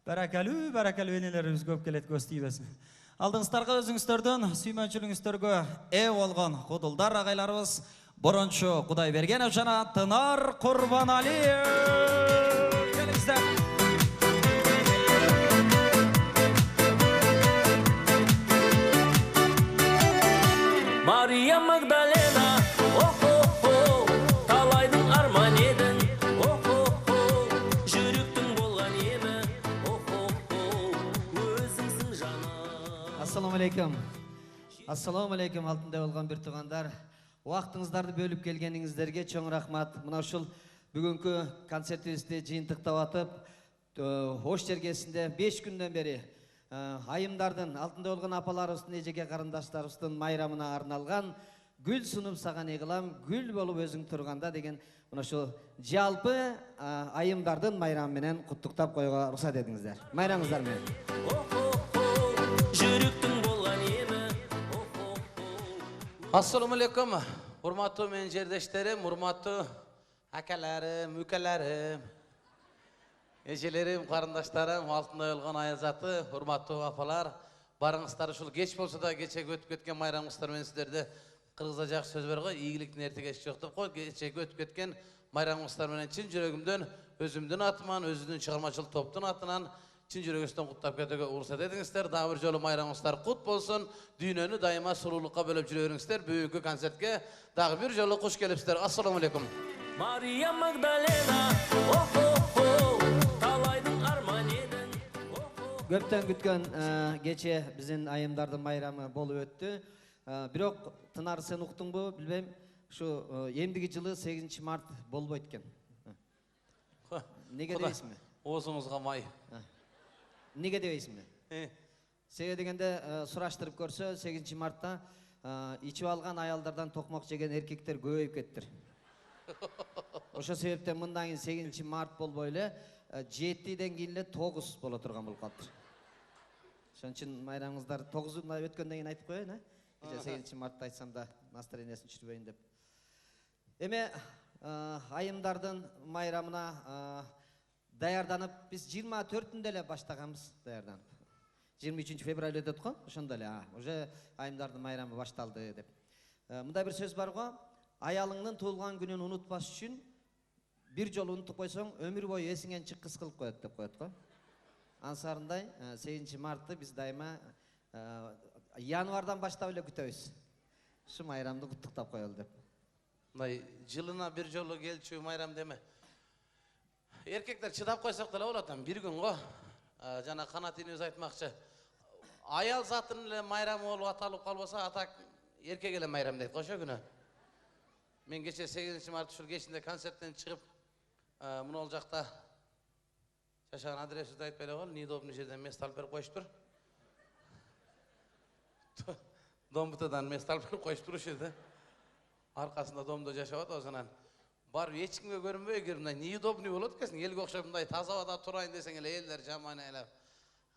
Бәрәкәлі өнелеріміз көп келет көстейбесін. Алдыңыздарға өзіңіздердің сүймәншіліңіздерге олған құдылдар ағайларымыз бұрыншы Құдайбергенов жана Тынар Құрбаналиев. Келіңіздер. Мария Магдалена, о-хо-хо, талайдың арман едің, о-хо-хо, жүректің болған емі, о-хо-хо, өзіңсің жаны. Ассаламу алейкум, алтында болған бір туғандар. Уақытыңыздарды бөліп келгеніңіздерге чоң рахмат. Мына ушул бүгінгі концертімізде жиынтықтап атып, Ош жергесінде 5 күнден бері айымдардың алтында болған апаларыбыздың, ежеке қарындаштарыбыздың майрамына арналған гүл сунуп саған егілам, гүл болып өзің тұрғанда деген мына ушул жалпы айымдардың майрамыменен құттықтап қойға рұқсат етіңіздер. Майрамыңыздар мен. Жүректің болған емі, Assalamualaikum, hurmatli men жердештерім, hurmatli akalarim, ukalarim, ejelerim, qarindaşlarım, altında olgan ayazаты, hurmatli apalar, barыңыздар ушул кеч болсо да кечеге өтүп кеткен майрамыңыздар менен сиздерде кыргызда жакшы сөз бар го, ийгиликтин эртегеси жок деп кой. Кечеге өтүп кеткен майрамыңыздар менен чын жүрөгүмдөн, өзүмдүн атыман, өзүнүн чыгармачыл топтун атынан чын жүрөгүңүздөн куттап кетүүгө уруксат этиңиздер. Дагы бир жолу майрамыңыздар кут болсун. Дүйнөнү дайыма сулуулукка бөлөп жүрөңүздөр. Бүгүнкү концертке дагы бир жолу куш келипсиздер. Ассаламу алейкум. Мария Магдалена, о-хо-хо, талайдың арман едің, о-хо-хо. Көптен күткен кече биздин айымдардын майрамы болуп өттү. Бирок Тынар, сен уктуң бу, билбейм. Ушу эмдиги жылы 8 март болбойт экен. Неге дейсиңби? Оозуңузга май. Неге дебейсиңби? Себеби дегенде сураштырып көрсө, 8 мартта ичип алган аялдардан токмок жеген эркектер көбөйүп кеттир. Ошо себептен мындан кийин 8 март болбой эле 7ден кийин эле 9 боло турган болуп калыптыр. Ошон үчүн майрамыңыздар 9-унда өткөндөн кийин айтып коеюн, Кече 8 мартта айтсам да настроениясын түшүрбөйүн деп. Эми айымдардын майрамына даярданып, биз 24-түндө эле баштаганбыз даярданып. 23 февраль өтөт го, ошондо эле уже айымдардын майрамы башталды деп. Мындай бир сөз бар го, аялыңдын туулган күнүн унутпаш үчүн бир жолу унутуп койсоң, өмүр бою эсиңен чыккыс кылып коет деп коет го. Ансарындай 8 мартты биз дайыма январдан баштап эле күтөбүз. Ушу майрамды куттуктап коелу деп. Мындай жылына бир жолу келчү майрам деме. Эркектер чыдап койсок деле болот, бир күн го. Жана Канат инебиз айтмакчы. Аял затынын эле майрамы болуп аталып калбаса, атак эркек эле майрам дейт го ошо күнү. Мен кече 8 март ушул кечинде концерттен чыгып, мына жакта жашаган адрести айтпай эле кол, неудобный жерден место алып берип коюштур. Домбутадан место алып берип коюштур ошол жерде. Аркасында домдо жашап атат, ошонан барып эч кимге көрүнбөй, эгер мындай неудобный болот экенсиң, элге окшоп мындай таза абада турайын десең эле элдер жаман айлап,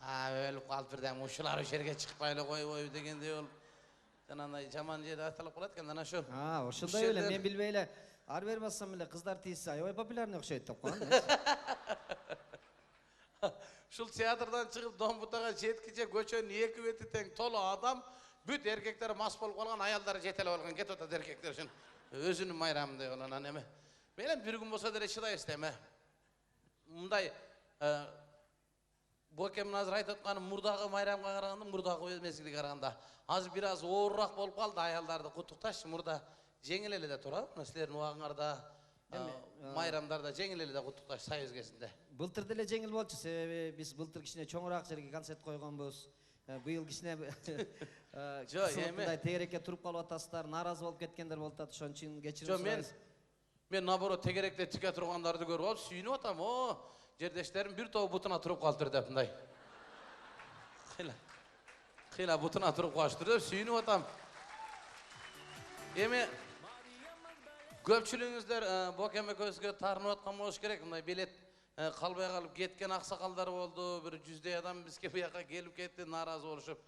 өлүп калып бирден ушулар ошол жерге чыкпай эле койбойбу дегендей болуп, жанагындай жаман жерде айтылып калат экен. Анан ошо. Ошондой эле, мен билбей эле, ар бери бассам эле кыздар тийсе, аябай популярный окшойт деп койгон. Ушул театрдан чыгып Домбутага жеткиче көчөнүн эки бети тең толу адам, бүт эркектер мас болуп калган, аялдары жетелеп алган, кетип атат эркектер үчүн. Өзүнүн майрамындай анан эме. Менен бир күн болсо деле чыдайбыз деме. Мындай Бокемдин азыр айтып атканы мурдагы майрамга караганда, мурдагы мезгилге караганда азыр бир аз оорураак болуп калды. Аялдарды куттукташчы, мурда жеңил эле да турабы. Силердин убагыңарда майрамдарда жеңил эле да куттукташ союз кезинде. Былтыр деле жеңил болчу, себеби биз былтыр кичине чоңураак жерге концерт койгонбуз. Быйыл кичине мындай тегерекке туруп калып атасыздар, нааразы болуп кеткендер болуп атат, ошон үчүн кечирим сурайбыз. Мен наоборот тегеректе тике тургандарды көрүп алып сүйүнүп атам. Жердештерим бир тобу бутуна туруп калыптыр деп мындай. Кыйла бутуна туруп калыштыр деп сүйүнүп атам. Эми көпчүлүгүңүздөр Бокем экөөбүзгө таарынып аткан болуш керек. Мындай билет калбай калып кеткен аксакалдар болду. Бир 100 адам бизге буяка келип кетти, нааразы болушуп.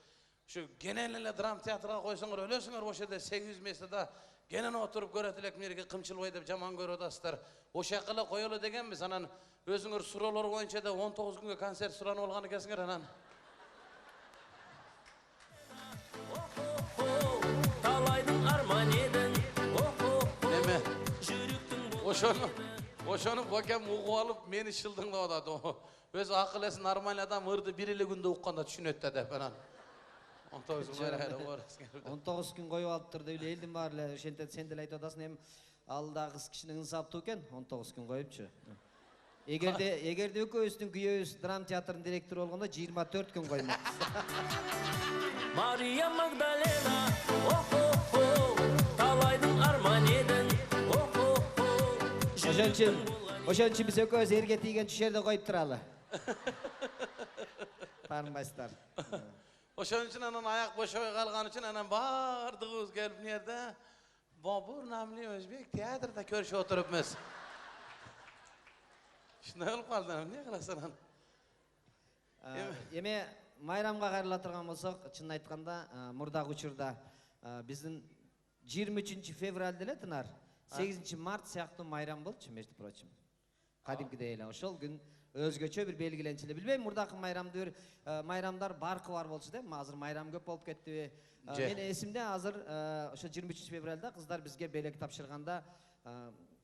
Ушу кенен эле драма театрга койсоңор өлөсүңөр, ошол жерде 800 местада Genen oturup göretilek mereke Kımçılbay dep jaman görüp atasыздар. Oşa jakka koyалы degenmiz. Anan özüңөр suralар боюнча да 19 күнгө концерт суранып алган экенсиңер анан. Талайдың арман едің. Неме? Ошону бакем угуп алып мени шылдыңдап атат. Өзү акыл эсин нормальный адам ырды бир эле күндө укканда түшүнөт да деп анан. 19 күн коюп алыптыр деп эле элдин баары эле ошентет сен деле айтып атасың эми ал да кыз кишинин инсаптуу экен 19 күн коюпчу. Эгерде экөөбүздүн күйөөбүз драм театрынын директору болгондо 24 күн коймокпуз. Мария Магдалена, талайдың арман едің. Ошон үчүн биз экөөбүз эрге тийген түшерде коюп туралы. Таарынбайсыздар. Ошон үчүн анан аяк бошобой калган үчүн анан баардыгыбыз келип нерде Бобур намли Өзбек театрда көрүшүп отурупмуз. Шундай болуп калды, эмне кыласың? Эме майрамга кайрыла турган болсок, чынын айтканда, мурдагы учурда биздин 23 февралда эле Тынар 8 март сыяктуу майрам болчу, между прочим. Кадимкидей эле ошол күн өзгөчө бир белгиленчү эле. Билбейм, мурдагы майрамды майрамдар баркы бар болчу деп, азыр майрам көп болуп кеттиби? Менин эсимде азыр ошо 23 февралда кыздар бизге белек тапшырганда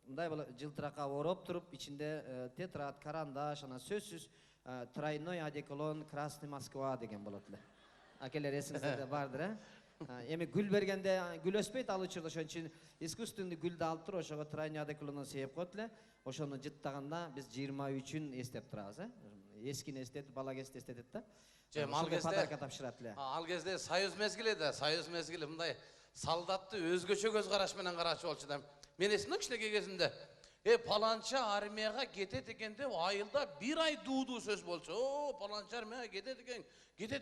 мындай жылтыракка ороп туруп, ичинде тетрад, карандаш, анан сөзсүз тройной одеколон Красный Москва деген болот эле. Акелер эсиңизде бардыр, э? Эми гүл бергенде гүл өспөйт ал учурда, ошон үчүн искусственный гүлдү алып туруп, ошого тройной одеколондон сээп коет эле. Ошону жыттаганда биз 23-үн эстеп турабыз, э? Эскини эстетип, бала кезде эстетет да. Ал кезде подарка тапшырат эле. Ал кезде Союз мезгили да, Союз мезгили мындай солдатты өзгөчө көз караш менен карачу болчу да. Мен эсимде кичинекей кезимде паланча армияга кетет экен деп айылда 1 ай дуудуу сөз болчу. Паланча армияга кетет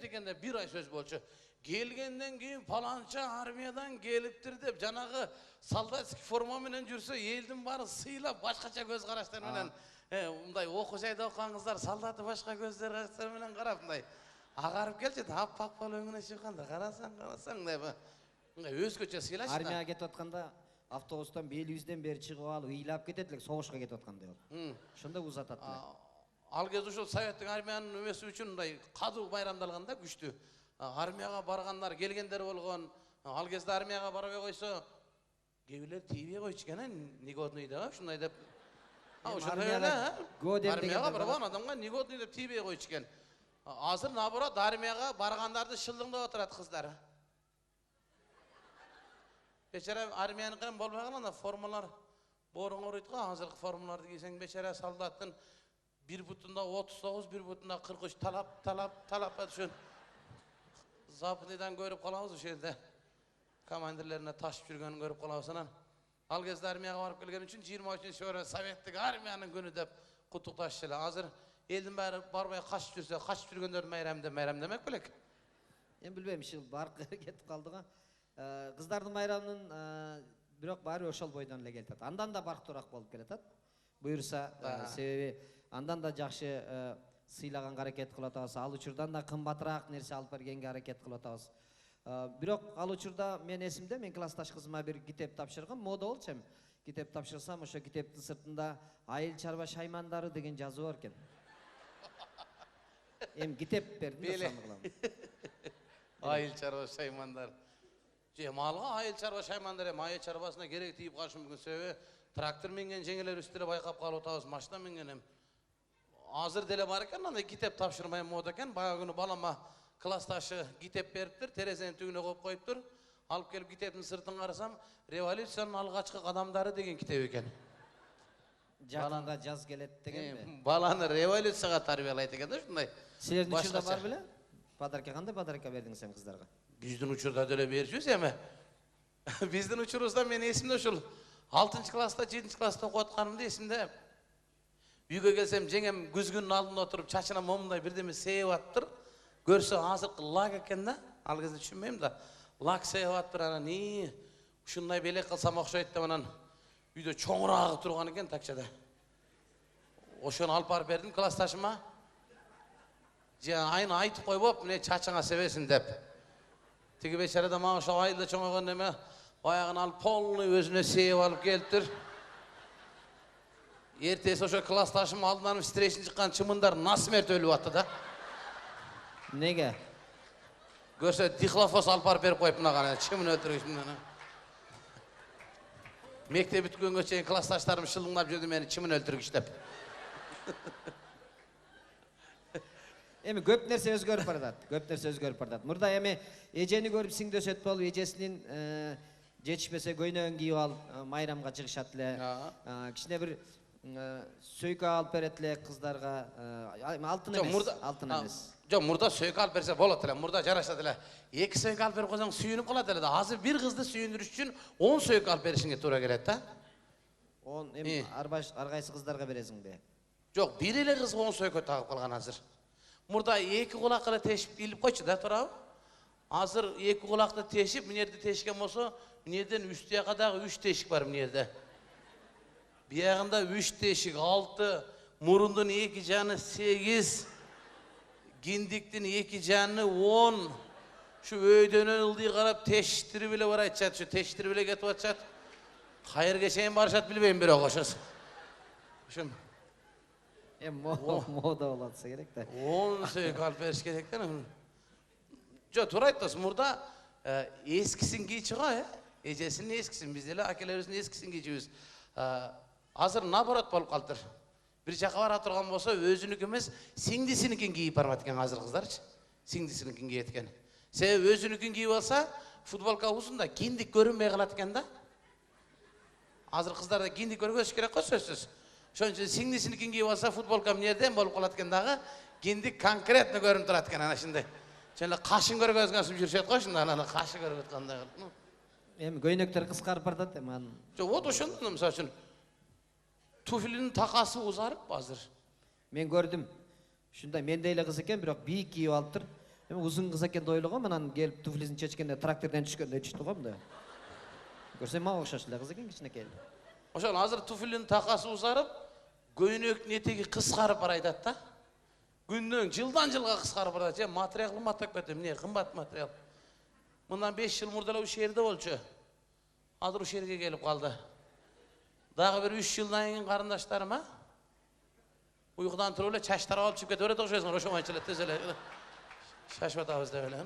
экен деп 1 ай сөз болчу. Келгенден кийин паланча армиядан келиптир деп жанагы солдатский форма менен жүрсө, элдин баары сыйлап башкача көз караштар менен мындай окуу жайда окуган кыздар солдатты башка көздөр караштар менен карап мындай агарып келчү, аппак бала өңүнө чыкканда карасаң деп мындай өзгөчө сыйлашты. Армияга кетип атканда автобустан белибизден бери чыгып алып, ыйлап кетет элек, согушка кетип аткандай болуп. Ошондо узатат эле. Ал кезде ушул советтик армиянын өмөсү үчүн мындай кадуу байрамдалганда күчтүү. Армияга баргандар, келгендер болгон. Ал кезде армияга барбай койсо, кээ тийбей койчу экен, негодный деп, ушундай деп. Ошондой эле. Армияга барган адамга негодный деп тийбей койчу экен. Азыр наоборот армияга баргандарды шылдыңдап отурат кыздар. Бечара армияныкын болбой калганда формалар бооруңор ойт го, азыркы формаларды кийсең бечара солдаттын бир бутунда 39, бир бутунда 43 талап ошон западыдан көрүп калабыз ошол жерде. Командирлерине ташып жүргөнүн көрүп калабыз анан. Ал кезде армияга барып келген үчүн 23-февраль советтик армиянын күнү деп куттукташчу эле. Азыр элдин баары барбай качып жүрсө, качып жүргөндөрдүн майрам демек белек. Эми билбейм, ушул баркы кетип калды го. Кыздардын майрамынын бирок баары ошол бойдон эле келет. Андан да барктуураак болуп келет. Буюрса, себеби андан да жакшы сыйлаганга аракет кылып атабыз. Ал учурдан да кымбатыраак нерсе алып бергенге аракет кылып атабыз. Бирок ал учурда мен эсимде, мен классташ кызыма бир китеп тапшыргам, мода болчу эми. Китеп тапшырсам, ошо китептин сыртында айыл чарба шаймандары деген жазуу бар экен. Эми китеп бердим да саны кылам. Айыл чарба шаймандар. Малга айыл чарба шаймандар эми айыл чарбасына керек тийип калышы мүмкүн. Себеби трактор менген жеңелерибизди эле байкап калып атабыз, машина менген эми. Азыр деле бар экен, андай китеп тапшырмай мода экен. Бага күнү балама классташы китеп бериптир, терезенин түгүнө коюп коюптур. Алып келип китептин сыртын карасам, революциянын алгачкы кадамдары деген китеп экен. Жакында жаз келет дегенби? Баланы революцияга тарбиялайт экен да ушундай. Силердин учурда бар беле? Подарка кандай подарка бердиңиз эми кыздарга? Биздин учурда деле берчүбүз эми. Биздин учурубузда мен эсимде ушул 6-класста, 7-класста окуп атканымда эсимде. Үйгө келсем жеңем күзгүнүн алдында отуруп чачына момундай бирдеме сээп аттыр. Көрсө азыркы лак экен да. Ал кезде түшүнбөйм да. Лак сээп аттыр, анан ушундай белек кылсам окшойт деп анан үйдө чоңураагы турган экен такчада. Ошону алып барып бердим классташыма. Айын айтып койбоп, мына чачыңа себесин деп. Тиги бечара да мага ошо айылда чоңойгон эме Ayağını alıp polunu özüne seyip alıp geliptir. Ertesi ошо классташым алдынан встречный чыккан чымындар насмерть өлүп атты да. Неге? Көрсө дихлофос алып барып берип коюп мынаганы чымын өлтүрүш мынаны. Мектеп бүткөнгө чейин классташтарым шылыңдап жүрдү мени чымын өлтүргүч деп. Эми көп нерсе өзгөрүп баратат. Көп нерсе өзгөрүп баратат. Мурда эми эжени көрүп сиңдөс өт болуп, эжесинин жетишпесе көйнөгүн кийип алып майрамга чыгышат эле. Кичине бир сөйкө алып берет эле кыздарга. Алтын эмес, алтын эмес. Жок, мурда сөйкө алып берсе болот эле, мурда жарашат эле. 2 сөйкө алып берип койсоң сүйүнүп калат эле да. Азыр бир кызды сүйүндүрүш үчүн 10 сөйкө алып беришиңе туура келет да. Он эми ар кайсы кыздарга бересиңби? Жок, бир эле кызга 10 сөйкө тагып калган азыр. Мурда 2 кулакка эле тешип илип койчу да, туурабы? Азыр 2 кулакты тешип, мынерди тешкен болсо, мынерден үстү дагы 3 тешик бар мынерде. Биягында 3 тешик, 6, мурундун 2 жаны 8, киндиктин 2 жаны 10. Şu өйдөнөн ылдый карап тештирип эле бар айтышат, şu тештирип эле кетип атышат. Кайерге чейин барышат билбейм бирок ошос. Ошо Мода болотса керек да. 10 сөйкө алып бериш керек да. Жок, туура айттыңыз. Мурда эскисин кийчү го, эжесинин эскисин, биз деле акелерибиздин эскисин кийчүбүз. Азыр наоборот болуп калыптыр. Бир жака бара турган болсо, өзүнүкү эмес, сиңдисиникин кийип барат экен азыр кыздарчы. Сиңдисиникин кийет экен. Себеби өзүнүкүн кийип алса, футболка узун да киндик көрүнбөй калат экен да. Азыр кыздарда киндик көрбөш керек го сөзсүз. Ошон үчүн сиңдисиникин кийип алса, футболка эмнеден болуп калат экен дагы, киндик конкретно көрүнүп турат экен ана ушундай. Жана кашын көргөзгөнсүп жүрүшөт го ушундай, анан кашы көрүп аткандай кылып. Эми көйнөктөр кыскарып баратат эми анын. Жок, вот ошондон мисалы үчүн туфлинин такасы узарып азыр. Мен көрдүм. Ушундай менде эле кыз экен, бирок бийик кийип алыптыр. Эми узун кыз экен деп ойлогом, анан келип туфлисин чечкенде трактордон түшкөндөй түштү го мындай. Көрсөм мага окшош эле кыз экен, кичинекей. Ошон азыр туфлинин такасы узарып, көйнөктүн этеги кыскарып барайдат да. Күндөн жылдан жылга кыскарып барат. Материал кымбаттап кетти. Эмне кымбат материал? Мындан 5 жыл мурда эле ушул жерде болчу. Азыр ушул жерге келип калды. Дагы бир 3 жылдан кийин карындаштарым, уйкудан туруп эле чачтар алып чыгып кетип берет окшойсуңар, ошомайчы эле тез эле. Шашып атабыз деп эле.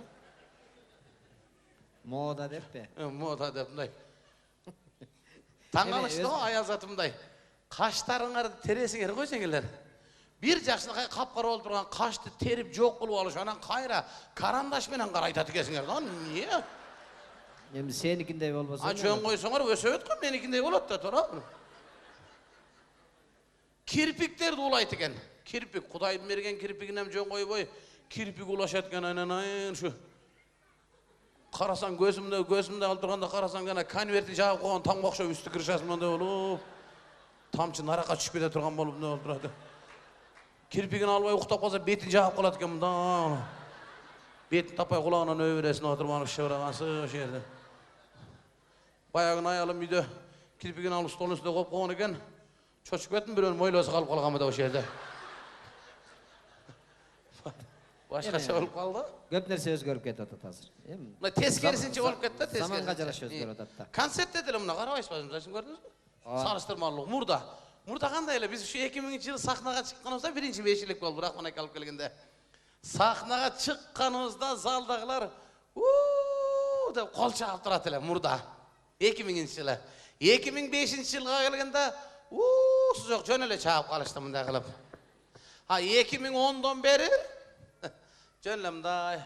Мода деппи? Мода деп мындай. Таң калышты го аяз атымдай. Каштарыңарды тересиңер койсоңерлер. Бир жакшынакай капкара болуп турган кашты терип жок кылып алыш, анан кайра карандаш менен карайтат экенсиңер. Эмне? Эми сеникиндей болбосо. Жөн койсоңор өсөбөт го, меникиндей болот да, туурабы? Кирпиктерди улайт экен. Кирпик, Кудайдын берген кирпигине жөн койбой, кирпик улашат экен, айнан ушу. Карасаң көзүмдө алып турганда карасаң жана конвертти жаап койгон тамга окшоп үстү крышасы мындай болуп, тамчы наракка түшүп кете турган болуп мындай болуп турат. Кирпигин албай уктап калса бетин жаап калат экен мындай. Бетин таппай кулагынан өбө бересин отуруп анып шыбырагансыз ошол жерде. Баягын аялым үйдө кирпигин алып столдун үстүнө коюп койгон экен. Чочуп кеттим, бирөөнүн мойлосу калып калганбы да ошол жерде. Башкача болуп калды. Көп нерсе өзгөрүп кетип атат азыр. Эми мына тескерисинче болуп кетти да, тескерисинче. Заманга жараша өзгөрүп атат да. Концертте деле мына карабайсызбы, мындай көрдүңүзбү? Салыштырмалуу мурда. Мурда кандай эле биз ушу 2000-жылы сахнага чыкканыбызда биринчи бешилик болду, бирок мына алып келгенде. Сахнага чыкканыбызда залдагылар деп кол чаап турат эле мурда. 2000-жылы. 2005-жылга келгенде сузок жөн эле чаап калышты мындай кылып. 2010дон бери жөн эле мындай.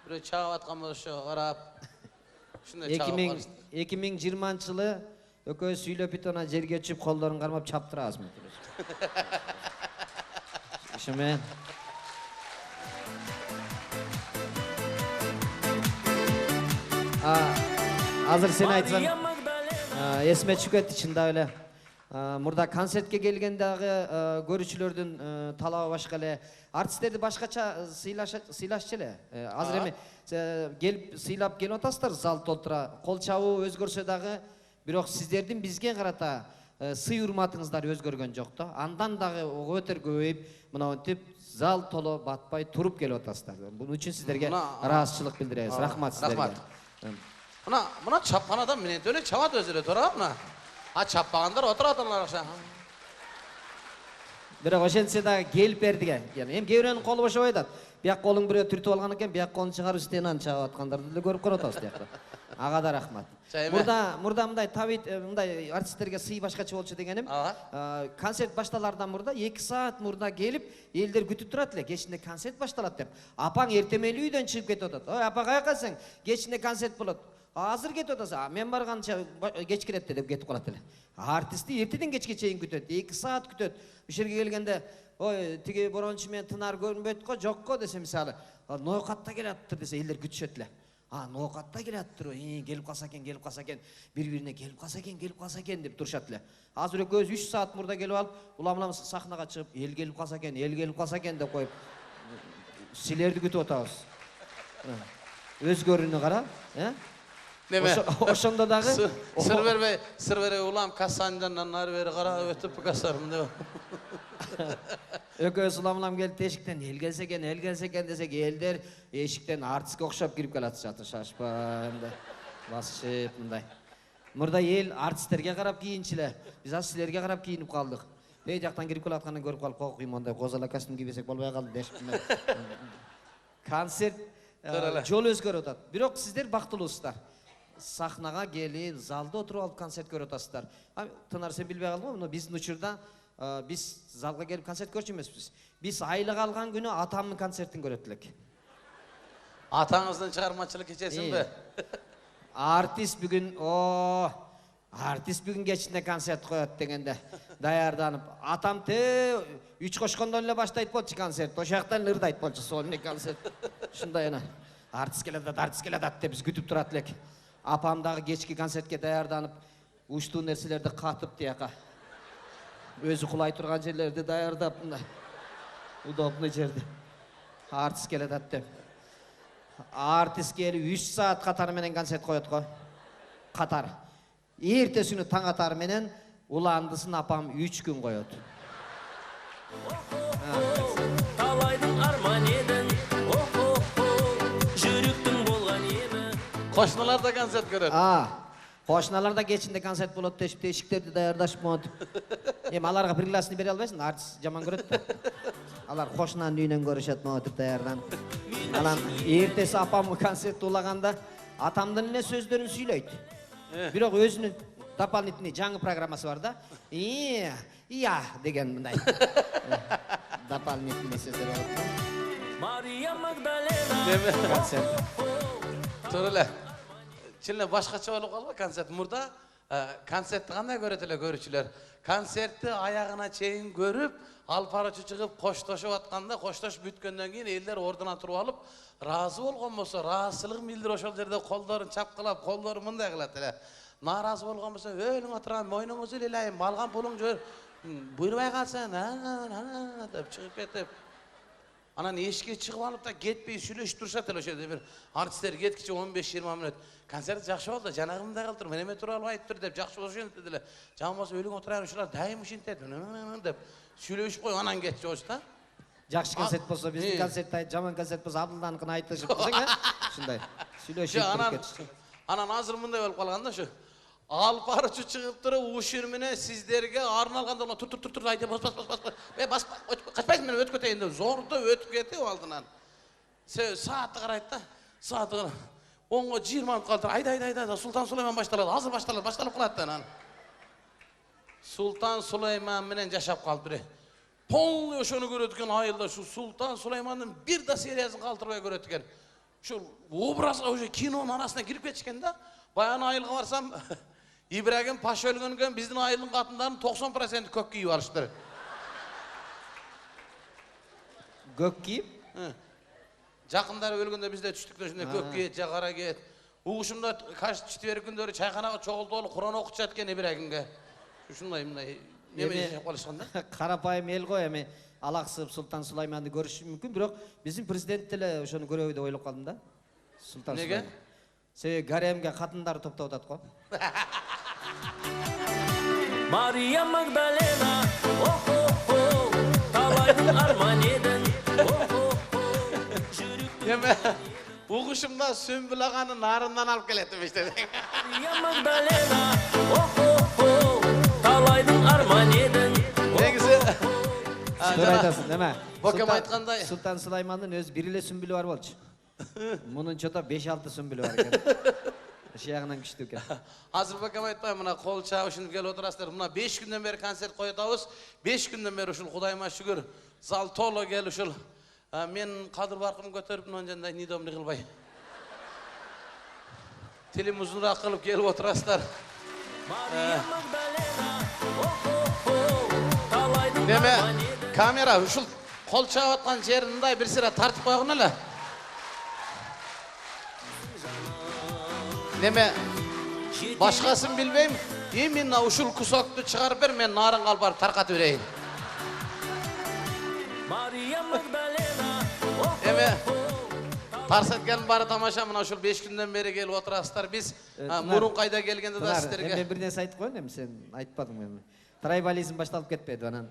Бирөө чаап аткан болсо карап. Ушундай чаап калышты. 2020-жылы экөөбүз сүйлөп бүтүп анан жерге түшүп колдорун кармап чаптырабыз мен. Ошо менен азыр сен айтсаң эсиме түшүп кетти чындап эле. Мурда концертке келген дагы көрүүчүлөрдүн талабы башка эле. Артисттерди башкача сыйлашчы эле. Азыр эми келип сыйлап келип атасыздар, зал толтура. Кол чабуу өзгөрсө дагы, бирок сиздердин бизге карата сый урматыңыздар өзгөргөн жок да. Андан дагы өтөр көбөйүп, мынантип зал толо батпай туруп келип атасыздар. Бунун үчүн сиздерге ыраазычылык билдиребиз. Рахмат сиздерге. Мына чапкан адам менен эле чабат өзү эле тура мына. А чаппагандар отурат алар акча. Бирок ошентсе дагы келип бердиге. Эми кээ бирөөнүн колу бошобой атат. Бияк колуң бирөө түртүп алган экен, бияк колун чыгарып стенаны чабып аткандарды деле көрүп көрүп атабыз биякта. Ага да рахмат. Мурда мындай табит мындай артисттерге сый башкача болчу дегеним. Концерт башталардан мурда 2 саат мурда келип, элдер күтүп турат эле. Кечинде концерт башталат деп. Апаң эртемелүү үйдөн чыгып кетип атат. Ой, апа каяка сен? Кечинде концерт болот. Азыр кетип атасың. Мен барганча кечкирет деп кетип калат эле. Артистти эртеден кечке чейин күтөт. 2 саат күтөт. Ушул жерге келгенде, ой, тиги борончу мен тынар көрүнбөйт го, жокко десе мисалы, ноокатта келаптыр десе элдер күтүшөт эле. Ноокатта келаптыр, келип калса экен, бири-бирине келип калса экен деп турушат эле. Азыр экөөбүз 3 саат мурда келип алып, улам-улам сахнага чыгып, эл келип калса экен деп коюп, силерди күтүп атабыз. Өзгөрүүнү кара, Ошондо дагы сыр бербей улам кассандан нары бери карап өтүп кассармын деп. Экөөбүз улам келип эшиктен эл келсе экен десек, элдер эшиктен артистке окшоп кирип келатышат, шашпай мындай басышып мындай. Мурда эл артисттерге карап кийинчиле, биз азыр силерге карап кийинип калдык. Бей жактан кирип келатканын көрүп калып, койгуй мондай козала костюм кийбесек болбой калды дешип. Концерт жол өзгөрүп атат. Бирок сиздер бактылуусуздар. Сахнага келип, залда отуруп алып концерт көрүп атасыздар. Тынар сен билбей калдыңбы? Мына биздин учурда биз залга келип концерт көрчү эмеспиз. Биз айлык алган күнү атамдын концертин көрөт элек. Атаңыздын чыгармачылык кечесинби? Артист бүгүн кечинде концерт коет дегенде даярданып, атам 3 кошкондон эле баштайт болчу концерт. Ошол жактан ырдайт болчу сольный концерт. Ушундай ана артист келатат деп биз күтүп турат элек. Апам дагы кечки концертке даярданып, учтуу нерселерди катып тияка. Өзү кулай турган жерлерди даярдап, мындай удобный жерди. Артист келатат деп. Артист келип 3 саат катары менен концерт коет го. Катар. Эртесүнү таң атары менен уландысын апам 3 күн коет. Талайдың арман едің, жүректің болған емі. Кошуналар да концерт көрөт. Кошуналар да кечинде концерт болот дешип, эшиктерди даярдашып монтип. Эми аларга пригласение бере албайсың, артист жаман көрөт да. Алар кошунанын үйүнөн көрүшөт монтип даярданып. Анан эртеси апам концерт улаганда атамдын эле сөздөрүн сүйлөйт. Бирок өзүнүн дополнительный жаңы программасы бар да. Ия деген мындай. Дополнительный сөздөр бар. Мария Магдалена. Концерт. Туура эле. Чынында башкача болуп калбы концерт. Мурда концертти кандай көрөт эле көрүүчүлөр? Концертти аягына чейин көрүп, алпарачы чыгып коштошуп атканда, коштошуп бүткөндөн кийин элдер ордуна туруп алып, ыраазы болгон болсо, ыраазычылыгын билдирип ошол жерде колдорун чапкылап, колдору мындай кылат эле. Нааразы болгон болсо, өлүң отурган мойнуңузду илейин, алган пулуң жөр, буйрубай калсын, деп чыгып кетип. Анан эшикке чыгып алып да кетпей сүйлөшүп турушат эле ошол жерде. Бир артисттер кеткиче 15-20 мүнөт. Концерт жакшы болду, жанагы мындай кылдыр, мен эме тууралуу айтыптыр деп жакшы ошентти деле. Жаман болсо өлүң отурайын, ушулар дайым ушинтет деп сүйлөшүп коюп анан кетчү ошо да. Жакшы концерт болсо, биздин концертте жаман концерт болсо, Абдулланыкын айтышып десең, ушундай. Сүйлөшүп кетчү. Анан азыр мындай болуп калганда ошо. Алпарчы чыгып туруп ушур менен сиздерге арналганда тур айда бас. Качпайсың мен өтүп кетейин деп зордо өтүп кетип алдынан. Саатты карайт да. Саатты 10-го 20 минут калды. Айда Султан Сулайман башталат. Азыр башталып калат да анан. Султан Сулайман менен жашап калды бире. Полный ошону көрөт экен айылда. Шу Султан Сулаймандын бир да сериясын калтырбай көрөт экен. Ушул образга уже кинонун арасына кирип кетишкен да. Баян айылга барсам, Ибрагим Паша өлгөнгөн биздин айылдын катындарын 90% көк кийип алыштыр. Көк кийип? Жакындары өлгөндө бизде түштүктө ушундай көк кийет, же кара кийет. Угушумда четверг күндөрү чайканага чогултуп алып Кур'ан окутушат экен Ибрагимге. Ушундай мындай неме жашап калышкан да. Карапайым эл го эми алаксып Султан Сулайманды көрүшү мүмкүн, бирок биздин президент деле ошону көрөбү деп ойлоп калдым да. Султан Сулайман. Себеби гаремге катындар топтоп атат го. Мария Магдалена, о-хо-хо, талайдың арман едің, о-хо-хо, жүректің Неме, уғышымда сөмбіл ағаны нарынан алып келеді беште. Мария Магдалена, о-хо-хо, талайдың арман едің, Негізі, Дұры айтасың, неме? Бокем айтқандай. Сұлтан Сулаймандың өзі бір еле сүмбілі бар болчу. Мұның чота 5-6 сүмбілі бар екен. Шияғынан күшті екен. Азыр бакам айтпай, мына қол чабышын келіп отырасыздар. Мына 5 күнден бері концерт қоятауыз. 5 күнден бері ушул Құдайыма шүгір. Зал толы кел ушул. Мен қадыр барқым көтеріп, мынан жандай нидомны қылбай. Телем ұзынырақ қылып келіп отырасыздар. Мария Магдалена, о-хо-хо, талайдың Неме, арман едің. камера ушул қол чабып атқан жеріндай бір сірі тартып қойғын әлі. Неме, башқасын білбейм, именно ушул кусокты шығарып бер, мен нарын қалып барып тарқатып берейін. Мария Магдалена, Неме, о-хо-хо, тарс еткен бары тамаша, мына ушул 5 күнден бері келіп отырасыздар. Біз мұрын қайда келгенде да Мен сіздерге. бір нәрсе айтып қойын, сен айтпадың мен. Трайбализм башталып кетпеді, анан.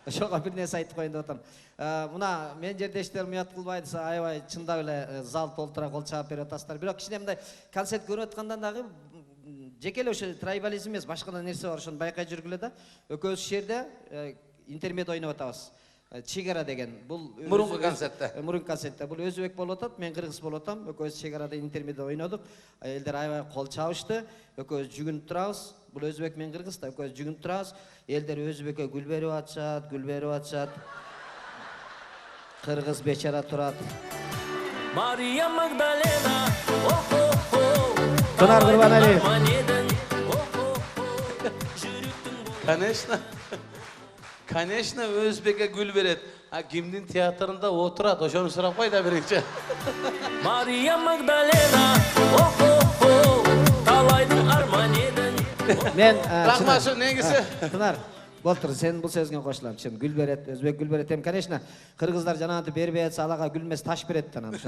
Ошоға бір нәрсе айтып қойын деп отам. Мына мен жердештерім ұят қылбайды, аябай чындап эле зал толтура кол чаап берип атасыздар. Бирок кичине мындай концерт көрүп аткандан дагы жеке эле ошо трайбализм эмес, башка да нерсе бар, ошону байкай жүргүлө да. Экөөбүз ушул жерде интермед ойноп атабыз. Чегара деген бул Мурунку концертте. Мурунку концертте бул өзбек болуп атат, мен кыргыз болуп атам. Экөөбүз чегарада интермедде ойнодук. Элдер аябай кол чабышты. Экөөбүз жүгүнүп турабыз. Бул өзбек мен кыргыз да экөөбүз жүгүнүп турабыз. Элдер өзбекке гүл берип атышат, гүл берип атышат. Кыргыз бечара турат. Мария Магдалена, о-хо-хо, Тынар Курбаналиев. арман едің, о-хо-хо, жүректің Конечно, өзбекке гүл береді. Кимдин театрында отырады, ошону сурап кой да биринчи. Мария Магдалена, о-хо-хо, талайдың арман едің. Мен Рахмашы негизи. Тынар, болтур, сен бул сөзгө кошулам. Чын гүл берет, өзбек гүл берет. Эми, конечно, кыргыздар жанагынтип бербей атса, алага гүл эмес таш берет анан.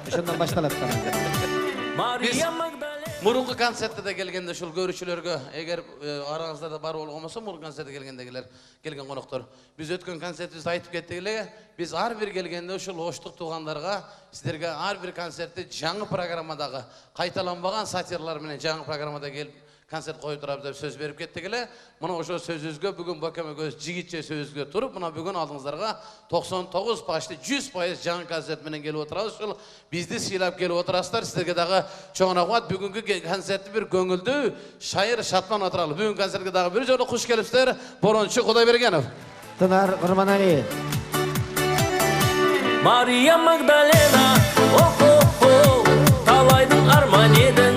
Ошондон башталат анан. Мария Магдалена. Мурунку концертте де келгенде ушул көрүүчүлөргө, эгер араңыздарда бар болгон болсо, мурунку концертте келгендегилер, келген коноктор, биз өткөн концертибизде айтып кеттик эле, биз ар бир келгенде ушул оштук туугандарга, сиздерге ар бир концертте жаңы программадагы кайталанбаган сатирлар менен жаңы программада келип концерт коюп турабыз деп сөз берип кеттик эле. Мына ошол сөзүбүзгө бүгүн Бакем экөөбүз жигитче сөзүбүзгө туруп, мына бүгүн алдыңыздарга 99 почти 100% жаңы концерт менен келип отурабыз. Ушул бизди сыйлап келип отурасыздар. Сиздерге дагы чоң рахмат. Бүгүнкү концертти бир көңүлдүү, шайыр, шатман отуралы. Бүгүн концертке дагы бир жолу куш келипсиздер. Борончу Кудайбергенов. Тынар Курбаналиев. Мария Магдалена, о-хо-хо, талайдың арман едің.